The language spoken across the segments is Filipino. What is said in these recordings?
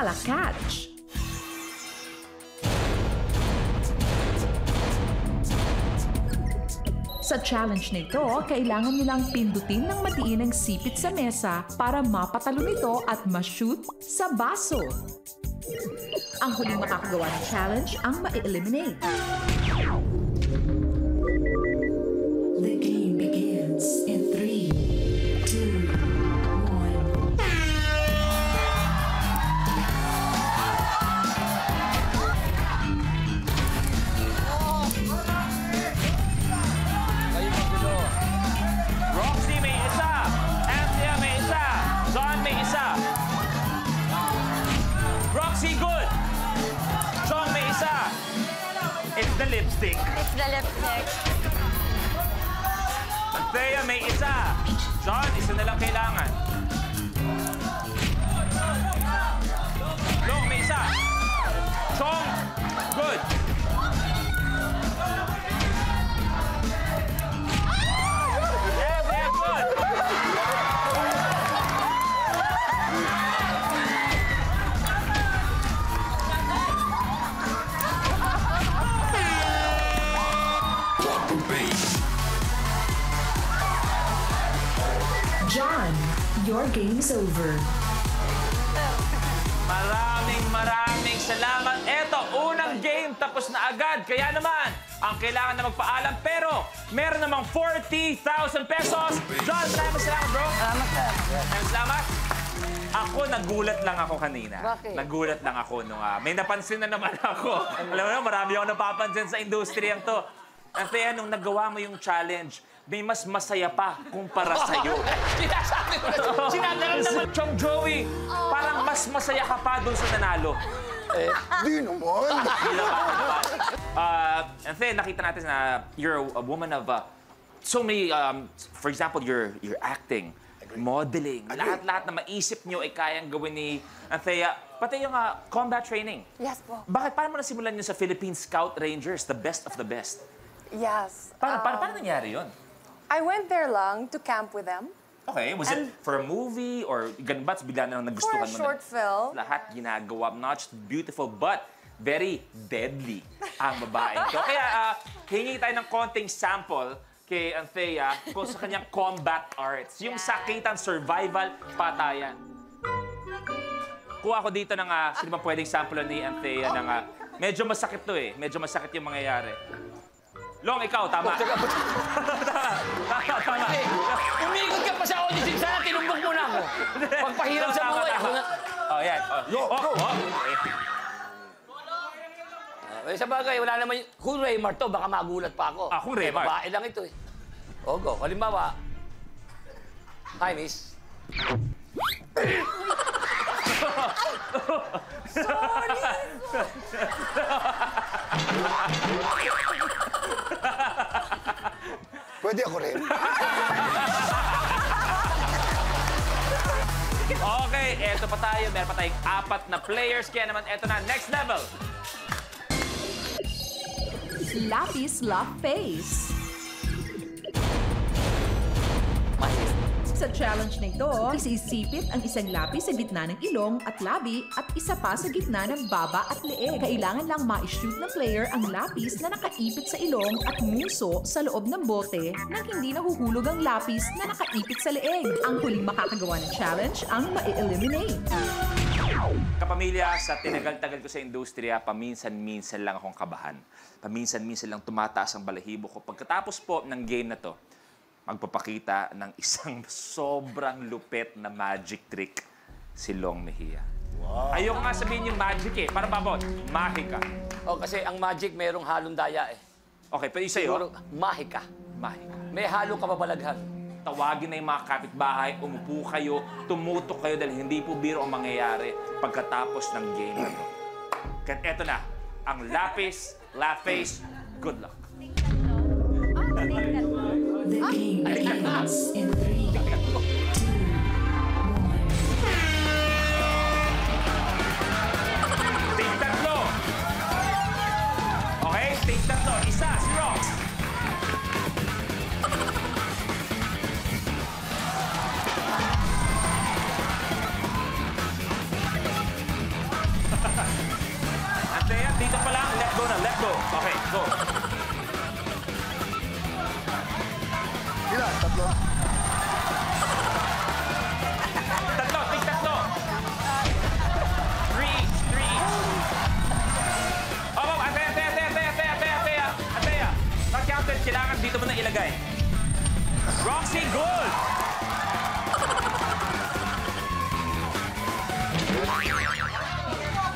Malakach. Sa challenge na ito, kailangan nilang pindutin ng matiin ang sipit sa mesa para mapatalo nito at ma-shoot sa baso. Ang huling makakagawa ng challenge ang ma-eliminate. The game begins in 3, 2, 1. Roxy may isa, Anthea may isa, John may isa. Roxy good. John may isa. It's the lipstick. It's the lipstick. Anthea may isa. John, isa na lang kailangan. Long may isa. Chong, good. Yeah, good. John, your game's over. Maraming salamat. Eto, unang game tapos na agad. Kaya naman, ang kailangan na magpaalam. Pero, meron namang 40,000 pesos. John, maraming salamat, bro. Salamat, sir. Maraming salamat. Ako, nagulat lang ako kanina. Bakit? Nagulat lang ako nung may napansin na naman ako. Alam mo na, marami ako napapansin sa industriyang to. Kaya nung nagawa mo yung challenge, may mas masaya pa kumpara sa'yo. Sinasabi ko na. Sinadalan naman. Chong Joey, parang mas masaya ka pa doon sa nanalo. Di naman. Then nakita natin na you're a woman of so many, for example, you're acting, modeling, lahat-lahat na maisip nyo ay kayang gawin ni Anthea. Pati yung combat training. Yes po. Bakit? Paano mo nasimulan yun sa Philippine Scout Rangers, the best of the best? Yes. Paano nangyari yun? I went there lang to camp with them. Okay, was it for a movie or ganun ba? Bigla na lang nagustuhan mo For a short film. Lahat ginagawa, not just beautiful, but very deadly ang babae ito. Kaya hingi tayo ng konting sample kay Anthea kung sa kanyang combat arts. Yung sakitan, survival, patayan. Kuha ako dito ng, sino ba pwedeng sample ni Anthea ng, medyo masakit to eh. Medyo masakit yung mangyayari. Long, ikaw, tama. Tama. Umikot ka pa sa audition. Sana tinumbok mo na ako. Pagpahirap sa buhay. Oh, yan. Eh, sa bagay, wala naman yung... Kung Raymar to, baka magulat pa ako. Kung Raymar. Babae lang ito eh. O, go. Halimbawa. Hi, miss. Sorry! Pwede ako rin. Okay, eto pa tayo. Meron pa tayong 4 na players. Kaya naman, eto na, next level. Lapis La Face. Sa challenge na ito, isisipit ang isang lapis sa gitna ng ilong at labi at isa pa sa gitna ng baba at leeg. Kailangan lang ma-shoot ng player ang lapis na nakaipit sa ilong at nguso sa loob ng bote nang hindi nahuhulog ang lapis na nakaipit sa leeg. Ang huling makakagawa ng challenge ang ma-eliminate. Kapamilya, sa tinagal-tagal ko sa industriya, paminsan-minsan lang akong kabahan. Paminsan-minsan lang tumataas ang balahibo ko. Pagkatapos po ng game na to, magpapakita ng isang sobrang lupet na magic trick si Long Mejia. Wow. Ayoko nga sabihin yung magic eh. Para babot, mahika. O, kasi ang magic mayroong halong daya eh. Okay, pero sa'yo? Siguro, mahika. Mahika. May halong kababalaghan. Tawagin na yung mga kapitbahay, umupo kayo, tumutok kayo dahil hindi po biro ang mangyayari pagkatapos ng game na to. Kaya eto na, ang Lapis La Face. Good luck. The game begins in 3, 2, 1. Take tatlo. Okay, take tatlo. Isa, si Rox. go na, let go. Okay, go. Ilan? Tatlo? Tatlo, take tatlo. 3 each, 3 each. Oh, Atea. Not counted, kailangan dito mo na ilagay. Roxy, gold!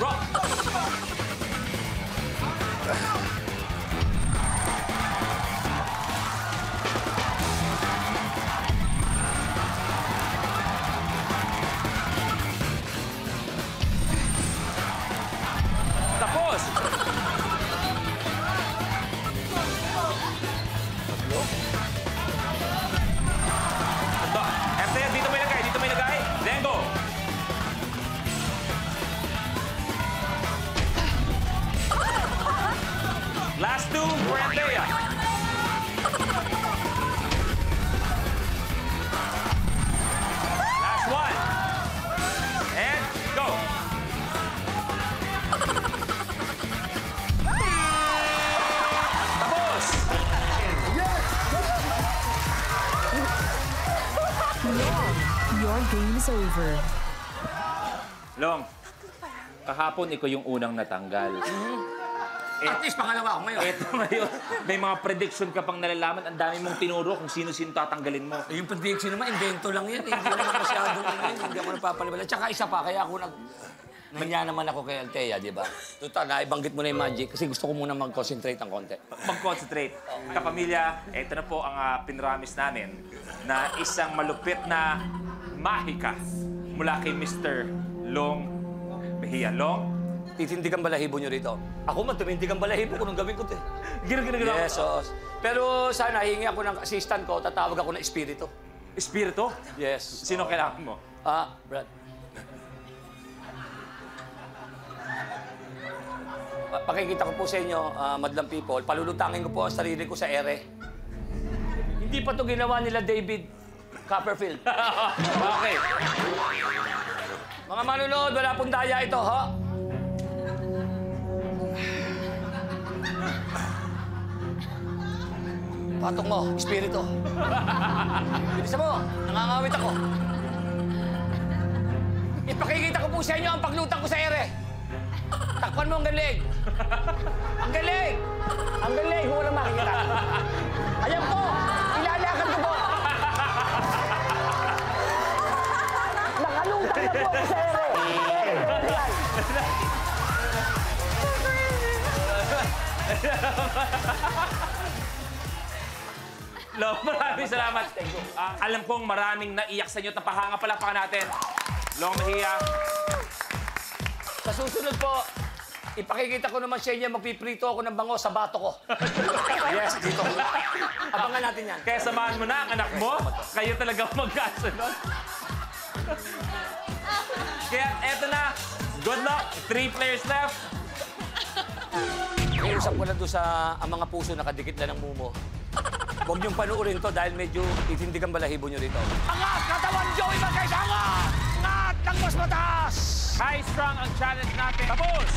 Rock! Tapos! Ito. Atea, dito mo ilagay. Then go. Last two for Atea. Last one. And go. Tapos. Your game is over. Long, kahapon ikaw yung unang natanggal. At least pangalawa ako ngayon. Eto ngayon, may mga prediction ka pang nalalaman. Ang dami mong tinuro kung sino-sino tatanggalin mo. Yung prediction naman, invento lang yan. Hindi naman masyadong hindi ako napapalibala. Tsaka isa pa, kaya ako manya naman ako kay Althea, di ba? Total, naibanggit mo na yung magic kasi gusto ko muna mag-concentrate ng konti. Mag-concentrate. Kapamilya, eto na po ang pinramis namin na isang malupit na mahika mula kay Mr. Long Mejia. Long, Titindig ang balahibo nyo rito. Ako man, tumindig ang balahibo ko nung gawin ko, te. gino. Yes, oo. Pero sana, hingi ako ng assistant ko, tatawag ako ng espiritu. Espiritu? Yes. Sino kailangan mo? Brad. Pakikita ko po sa inyo, madlang people, palulutangin ko po ang sarili ko sa ere. Hindi pa to ginawa nila David Copperfield. Okay. Mga manunood, wala pong daya ito, ha? Patong mo, espiritu. Bilisan mo, nangangawit ako. Ipakikita ko po sa inyo ang paglutang ko sa ere. Takpan mo ang galing. Ang galing! Ang galing, walang makikita. Ayan po, ilalakad ko po. Nakalutang na po ako sa ere. Long, maraming salamat. Alam kong maraming naiyak sa inyo. Tapahanga palapakan natin. Long Mejia. Sa susunod po, ipakikita ko naman sa inyo, magpiprito ako ng bango sa bato ko. Yes, dito. Abangan natin yan. Kaya samahan mo na ang anak mo. Kayo talaga magkasunod. Kaya eto na. Good luck. 3 players left. Iusap ko na doon sa ang mga puso nakadikit na ng mumo. Huwag niyong panuorin to dahil medyo itindig ang balahibo niyo rito. Angat! Katawan Joey Magkais! Angat! Angat ng mas mataas! High strong ang challenge natin. Tapos!